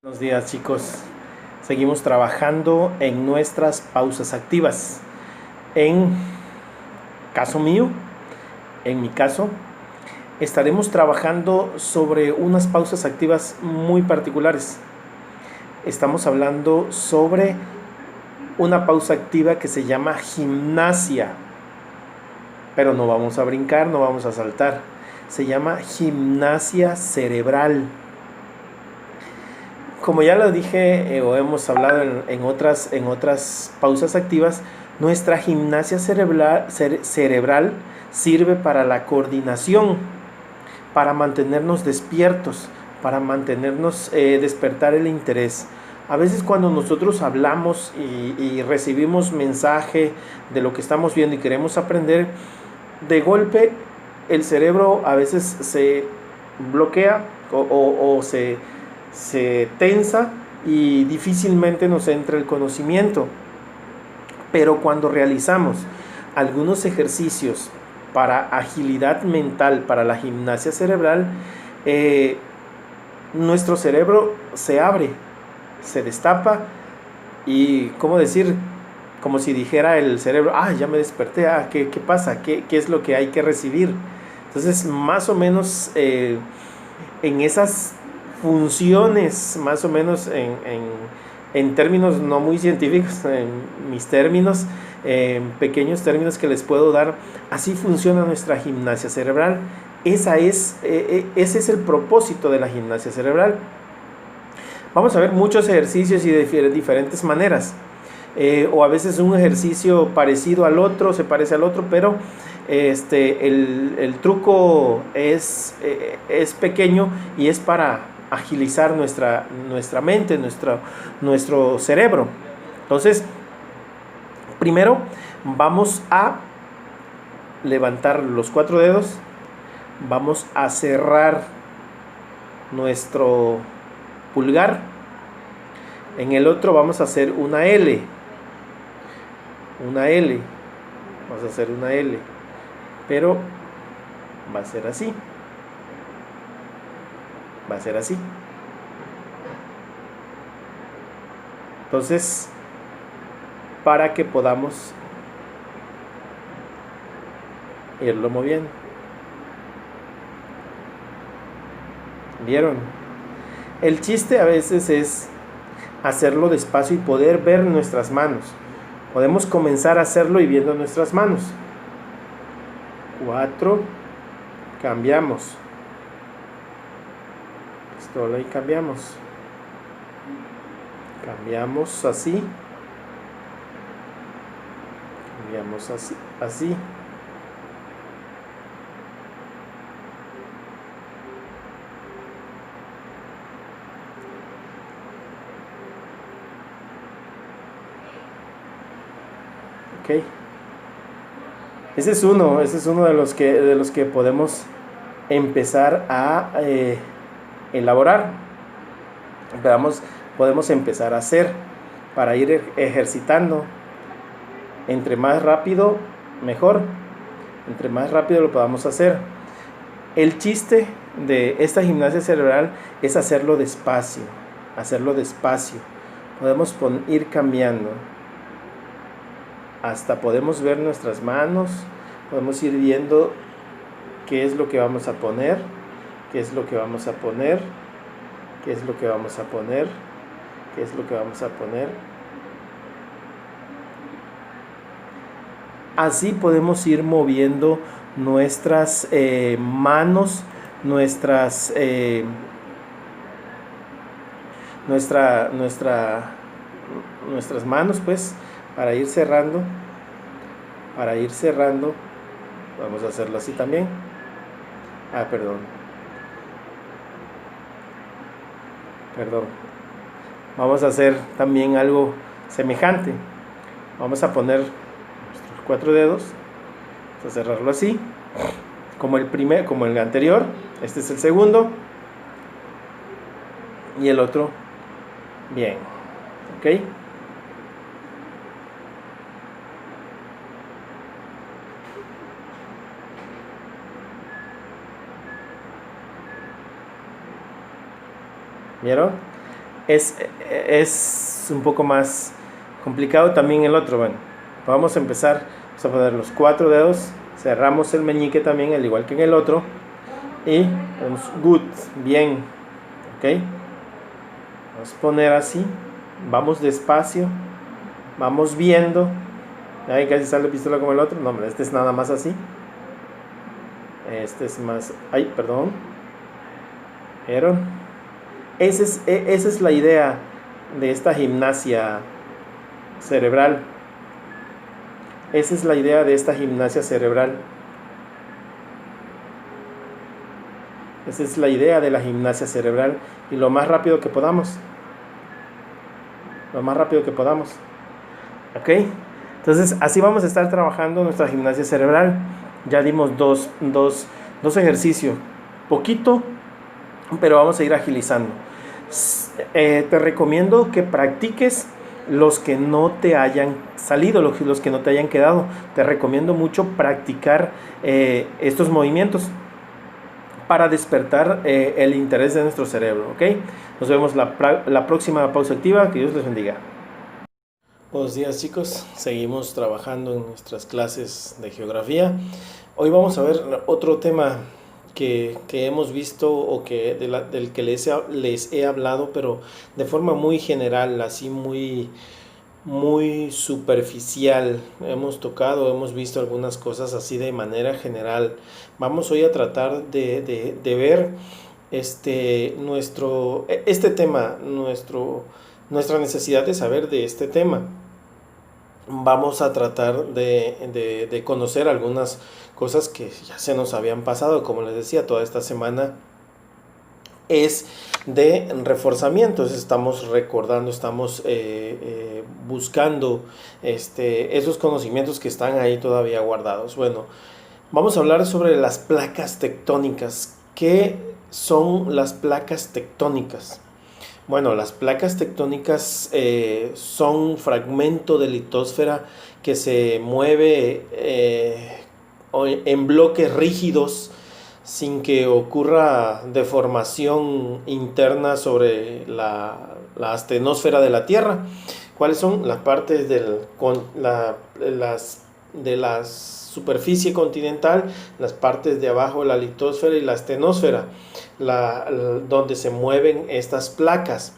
Buenos días, chicos. Seguimos trabajando en nuestras pausas activas. En caso mío, en mi caso, estaremos trabajando sobre unas pausas activas muy particulares. Estamos hablando sobre una pausa activa que se llama gimnasia. Pero no vamos a brincar, no vamos a saltar. Se llama gimnasia cerebral. Como ya lo dije o hemos hablado en otras pausas activas, nuestra gimnasia cerebral sirve para la coordinación, para mantenernos despiertos, para mantenernos, despertar el interés. A veces cuando nosotros hablamos y recibimos mensaje de lo que estamos viendo y queremos aprender, de golpe el cerebro a veces se bloquea o se tensa y difícilmente nos entra el conocimiento. Pero cuando realizamos algunos ejercicios para agilidad mental, para la gimnasia cerebral, nuestro cerebro se abre, se destapa y, ¿cómo decir? Como si dijera el cerebro, ya me desperté, ¿qué pasa? ¿Qué es lo que hay que recibir? Entonces, más o menos en esas funciones, más o menos en términos no muy científicos, en mis términos, en pequeños términos que les puedo dar, así funciona nuestra gimnasia cerebral. Ese es el propósito de la gimnasia cerebral. Vamos a ver muchos ejercicios y de diferentes maneras. O a veces un ejercicio parecido al otro, se parece al otro, pero el truco es pequeño y es para agilizar nuestra mente, nuestro cerebro. Entonces, primero vamos a levantar los 4 dedos, vamos a cerrar nuestro pulgar, en el otro vamos a hacer una L, vamos a hacer una L, pero va a ser así, entonces, para que podamos irlo moviendo. ¿Vieron? El chiste a veces es hacerlo despacio y poder ver nuestras manos. Podemos comenzar a hacerlo y viendo nuestras manos. 4, cambiamos. Pistola y cambiamos. Cambiamos así. Cambiamos así. Ok. Ese es uno de los que podemos empezar a elaborar. Podemos empezar a hacer para ir ejercitando. Entre más rápido, mejor. Entre más rápido lo podamos hacer. El chiste de esta gimnasia cerebral es hacerlo despacio. Podemos ir cambiando. Hasta podemos ver nuestras manos, podemos ir viendo qué es lo que vamos a poner, Así podemos ir moviendo nuestras manos, nuestras manos, pues, para ir cerrando. Vamos a hacerlo así también. Perdón. Vamos a hacer también algo semejante. Vamos a poner nuestros 4 dedos. Vamos a cerrarlo así, como el anterior. Este es el segundo. Y el otro, bien. ¿Ok? ¿Vieron? es, es un poco más complicado también el otro. Bueno, vamos a empezar, vamos a poner los 4 dedos, cerramos el meñique también, al igual que en el otro, y vamos good, bien, ok. Vamos a poner así, vamos despacio, vamos viendo. Ahí casi sale pistola como el otro. No, hombre, este es nada más así. Este es más. Ay, perdón. Pero esa es la idea de esta gimnasia cerebral. Esa es la idea de esta gimnasia cerebral. Esa es la idea de la gimnasia cerebral. Y lo más rápido que podamos. Lo más rápido que podamos. ¿Ok? Entonces, así vamos a estar trabajando nuestra gimnasia cerebral. Ya dimos dos ejercicios. Poquito, pero vamos a ir agilizando. Te recomiendo que practiques los que no te hayan salido, los que no te hayan quedado. Te recomiendo mucho practicar estos movimientos para despertar el interés de nuestro cerebro, ¿ok? Nos vemos la próxima pausa activa. Que Dios les bendiga. Buenos días, chicos, seguimos trabajando en nuestras clases de geografía. Hoy vamos a ver otro tema que hemos visto o del que les he hablado, pero de forma muy general, así muy superficial. Hemos visto algunas cosas así de manera general. Vamos hoy a tratar de ver este tema, nuestra necesidad de saber de este tema. Vamos a tratar de conocer algunas cosas que ya se nos habían pasado. Como les decía, toda esta semana es de reforzamientos. Estamos recordando, estamos buscando esos conocimientos que están ahí todavía guardados. Bueno, vamos a hablar sobre las placas tectónicas. ¿Qué son las placas tectónicas? Bueno, las placas tectónicas son un fragmento de litosfera que se mueve en bloques rígidos sin que ocurra deformación interna sobre la astenosfera de la Tierra. ¿Cuáles son? Las partes de la superficie continental, las partes de abajo de la litosfera y la astenosfera, donde se mueven estas placas.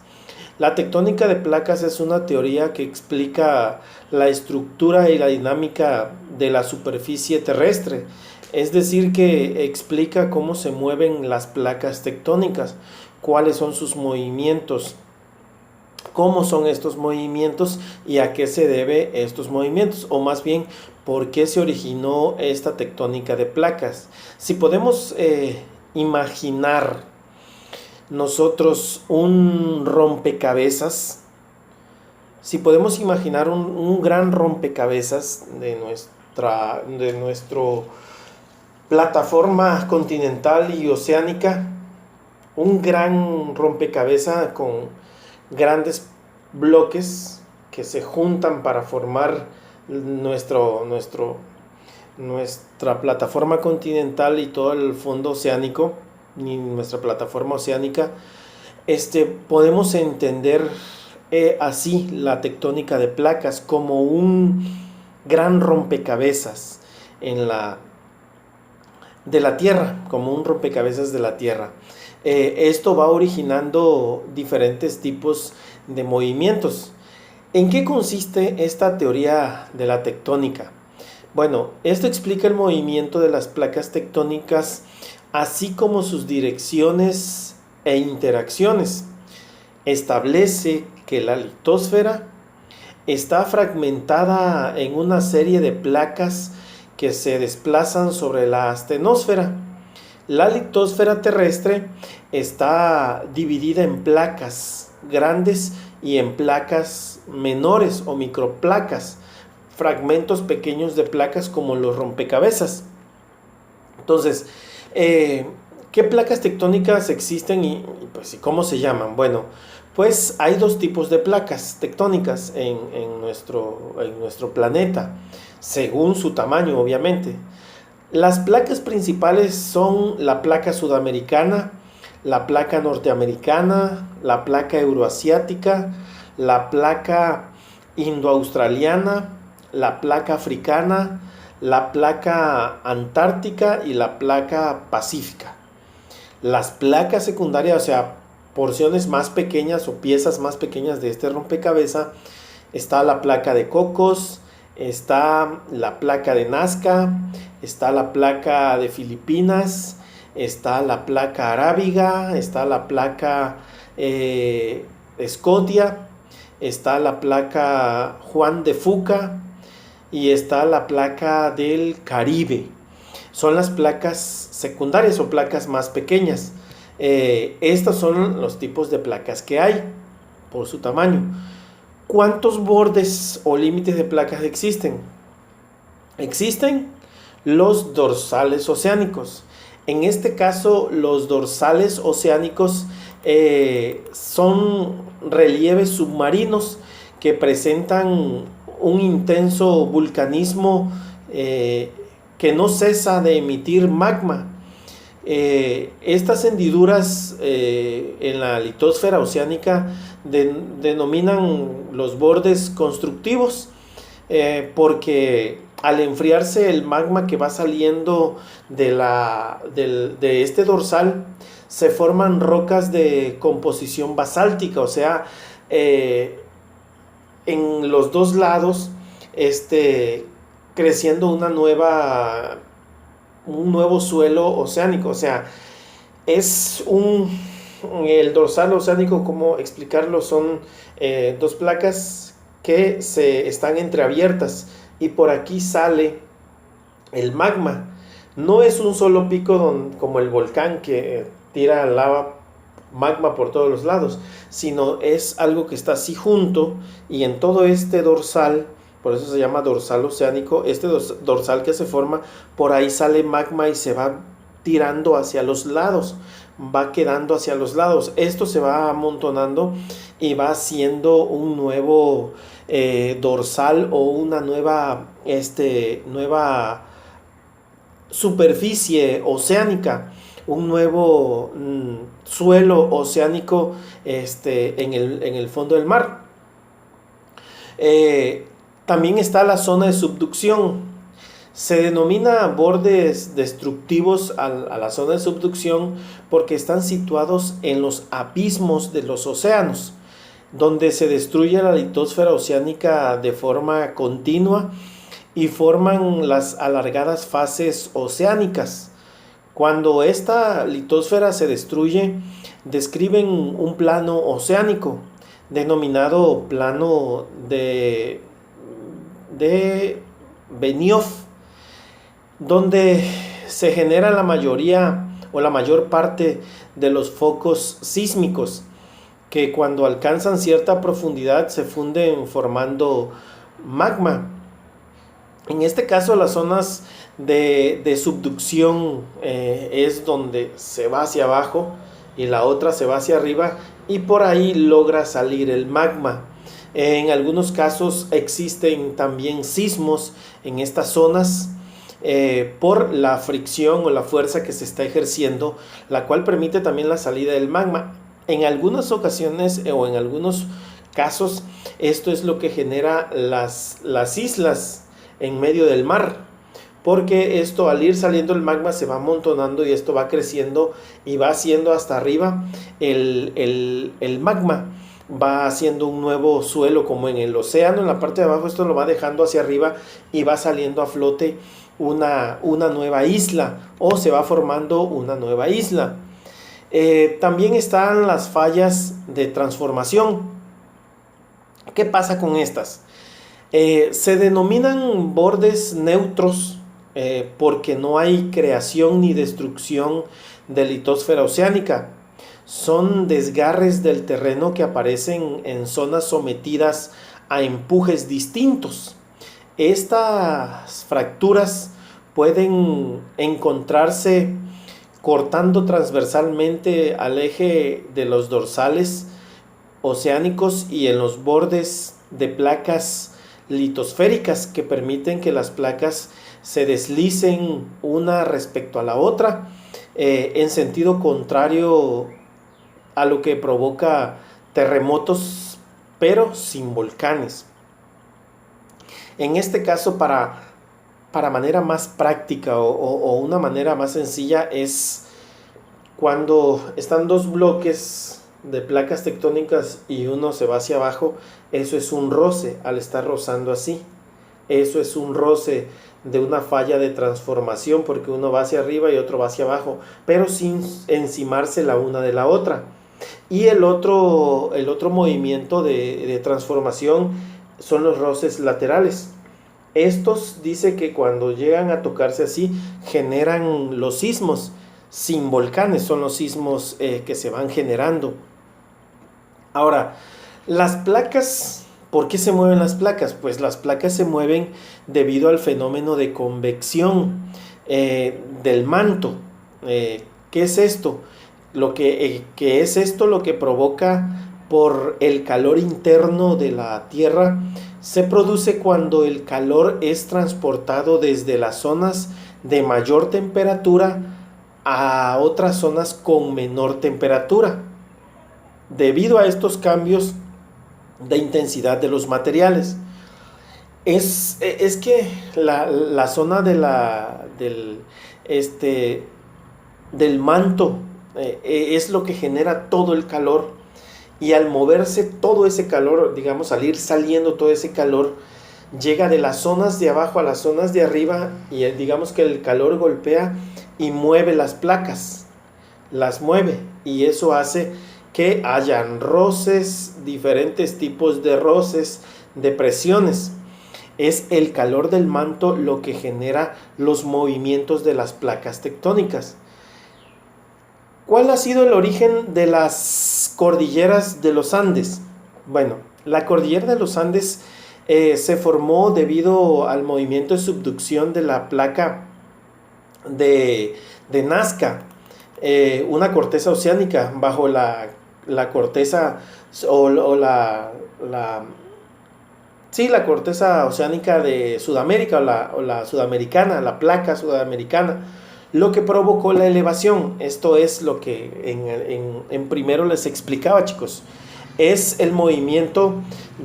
La tectónica de placas es una teoría que explica la estructura y la dinámica de la superficie terrestre, es decir, que explica cómo se mueven las placas tectónicas, cuáles son sus movimientos, cómo son estos movimientos y a qué se debe estos movimientos, o más bien, por qué se originó esta tectónica de placas. Si podemos imaginar nosotros un rompecabezas, si podemos imaginar un gran rompecabezas de nuestra plataforma continental y oceánica, un gran rompecabezas con grandes bloques que se juntan para formar nuestra plataforma continental y todo el fondo oceánico, y nuestra plataforma oceánica. Podemos entender así la tectónica de placas como un gran rompecabezas de la Tierra, como un rompecabezas de la Tierra. Esto va originando diferentes tipos de movimientos. ¿En qué consiste esta teoría de la tectónica? Bueno, esto explica el movimiento de las placas tectónicas, así como sus direcciones e interacciones. Establece que la litosfera está fragmentada en una serie de placas que se desplazan sobre la astenosfera. La litosfera terrestre está dividida en placas grandes y en placas menores o microplacas, fragmentos pequeños de placas como los rompecabezas. Entonces, ¿qué placas tectónicas existen y cómo se llaman? Bueno, pues hay dos tipos de placas tectónicas en nuestro planeta, según su tamaño, obviamente. Las placas principales son la placa sudamericana, la placa norteamericana, la placa euroasiática, la placa indoaustraliana, la placa africana, la placa antártica y la placa pacífica. Las placas secundarias, o sea, porciones más pequeñas o piezas más pequeñas de este rompecabezas, está la placa de Cocos, está la placa de Nazca, está la placa de Filipinas, está la placa arábiga, está la placa Scotia, está la placa Juan de Fuca y está la placa del Caribe. Son las placas secundarias o placas más pequeñas. Estos son los tipos de placas que hay por su tamaño. ¿Cuántos bordes o límites de placas existen? Existen los dorsales oceánicos. En este caso, los dorsales oceánicos son relieves submarinos que presentan un intenso vulcanismo que no cesa de emitir magma. Estas hendiduras en la litosfera oceánica denominan los bordes constructivos porque al enfriarse el magma que va saliendo de este dorsal se forman rocas de composición basáltica, o sea, en los dos lados creciendo un nuevo suelo oceánico, o sea, el dorsal oceánico, ¿cómo explicarlo? Son dos placas que están entreabiertas y por aquí sale el magma. No es un solo pico como el volcán que tira lava, magma por todos los lados, sino es algo que está así junto y en todo este dorsal, por eso se llama dorsal oceánico, este dorsal que se forma, por ahí sale magma y se va tirando hacia los lados, va quedando hacia los lados. Esto se va amontonando y va haciendo un nuevo dorsal o una nueva superficie oceánica, un nuevo suelo oceánico en el fondo del mar. También está la zona de subducción. Se denomina bordes destructivos a la zona de subducción porque están situados en los abismos de los océanos, donde se destruye la litosfera oceánica de forma continua y forman las alargadas fases oceánicas. Cuando esta litosfera se destruye, describen un plano oceánico denominado plano de Benioff, donde se genera la mayoría o la mayor parte de los focos sísmicos que cuando alcanzan cierta profundidad se funden formando magma. En este caso las zonas de subducción es donde se va hacia abajo y la otra se va hacia arriba y por ahí logra salir el magma. En algunos casos existen también sismos en estas zonas por la fricción o la fuerza que se está ejerciendo, la cual permite también la salida del magma. En algunas ocasiones o en algunos casos esto es lo que genera las islas en medio del mar, porque esto al ir saliendo el magma se va amontonando y esto va creciendo y va haciendo hasta arriba el magma, va haciendo un nuevo suelo como en el océano. En la parte de abajo esto lo va dejando hacia arriba y va saliendo a flote una nueva isla o se va formando una nueva isla. También están las fallas de transformación. ¿Qué pasa con estas? Se denominan bordes neutros porque no hay creación ni destrucción de litosfera oceánica. Son desgarres del terreno que aparecen en zonas sometidas a empujes distintos. Estas fracturas pueden encontrarse cortando transversalmente al eje de los dorsales oceánicos y en los bordes de placas litosféricas que permiten que las placas se deslicen una respecto a la otra en sentido contrario a lo que provoca terremotos, pero sin volcanes. En este caso, para manera más práctica o una manera más sencilla, es cuando están dos bloques de placas tectónicas y uno se va hacia abajo. Eso es un roce, al estar rozando así. Eso es un roce de una falla de transformación, porque uno va hacia arriba y otro va hacia abajo, pero sin encimarse la una de la otra. Y el otro movimiento de transformación son los roces laterales. Estos dice que cuando llegan a tocarse así generan los sismos. Sin volcanes son los sismos que se van generando. Ahora, las placas, ¿por qué se mueven las placas? Pues las placas se mueven debido al fenómeno de convección del manto. ¿Qué es esto? ¿Qué es esto? Lo que provoca por el calor interno de la Tierra se produce cuando el calor es transportado desde las zonas de mayor temperatura a otras zonas con menor temperatura, debido a estos cambios de intensidad de los materiales. Es que la zona del manto es lo que genera todo el calor, y al moverse todo ese calor, digamos, al ir saliendo todo ese calor, llega de las zonas de abajo a las zonas de arriba, y digamos que el calor golpea y mueve las placas, las mueve, y eso hace que hayan roces, diferentes tipos de roces, de presiones. Es el calor del manto lo que genera los movimientos de las placas tectónicas. ¿Cuál ha sido el origen de las cordilleras de los Andes? Bueno, la cordillera de los Andes se formó debido al movimiento de subducción de la placa de Nazca, una corteza oceánica bajo la corteza la corteza oceánica de Sudamérica, o la sudamericana, la placa sudamericana, lo que provocó la elevación. Esto es lo que en primero les explicaba, chicos. Es el movimiento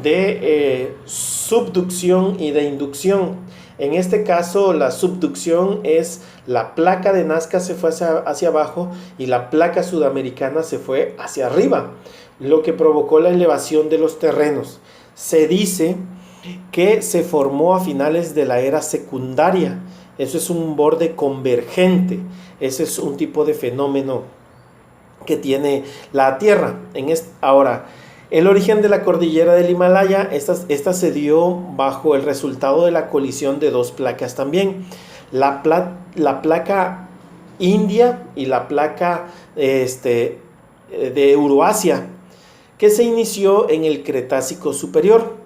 de subducción y de inducción. En este caso, la subducción es la placa de Nazca se fue hacia abajo y la placa sudamericana se fue hacia arriba, lo que provocó la elevación de los terrenos. Se dice que se formó a finales de la era secundaria. Eso es un borde convergente. Ese es un tipo de fenómeno que tiene la Tierra. Ahora, el origen de la cordillera del Himalaya, esta se dio bajo el resultado de la colisión de dos placas también. La placa india y la placa de Euroasia, que se inició en el Cretácico superior.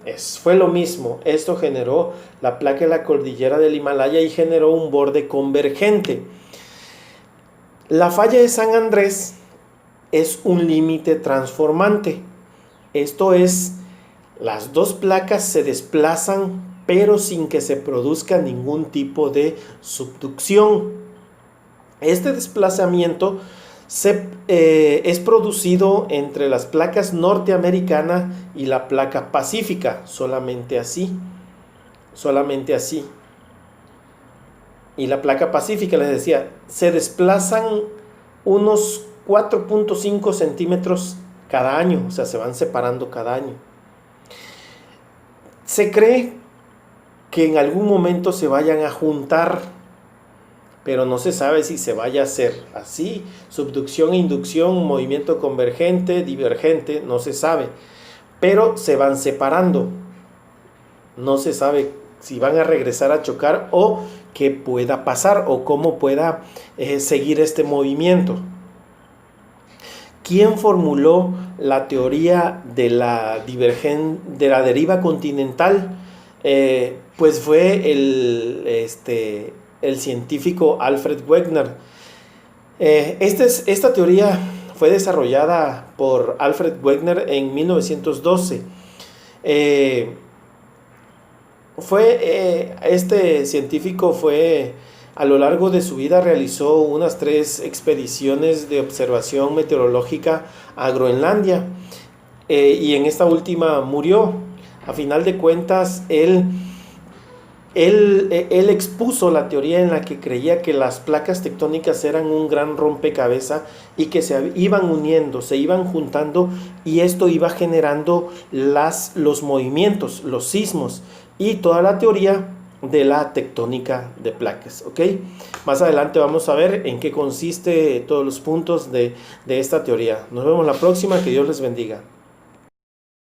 Fue lo mismo. Esto generó la placa de la cordillera del Himalaya y generó un borde convergente. La falla de San Andrés es un límite transformante. Esto es, las dos placas se desplazan, pero sin que se produzca ningún tipo de subducción. Este desplazamiento es producido entre las placas norteamericana y la placa pacífica, solamente así. Y la placa pacífica, les decía, se desplazan unos 4.5 centímetros cada año, o sea, se van separando cada año. Se cree que en algún momento se vayan a juntar, pero no se sabe si se vaya a hacer así, subducción e inducción, movimiento convergente, divergente, no se sabe, pero se van separando. No se sabe si van a regresar a chocar o qué pueda pasar o cómo pueda seguir este movimiento. ¿Quién formuló la teoría de la deriva continental? Pues fue el científico Alfred Wegener. Esta teoría fue desarrollada por Alfred Wegener en 1912. Este científico fue A lo largo de su vida realizó unas 3 expediciones de observación meteorológica a Groenlandia, y en esta última murió. A final de cuentas, él expuso la teoría en la que creía que las placas tectónicas eran un gran rompecabezas y que se iban uniendo, se iban juntando, y esto iba generando los movimientos, los sismos y toda la teoría de la tectónica de placas, ¿ok? Más adelante vamos a ver en qué consiste todos los puntos de esta teoría. Nos vemos la próxima, que Dios les bendiga.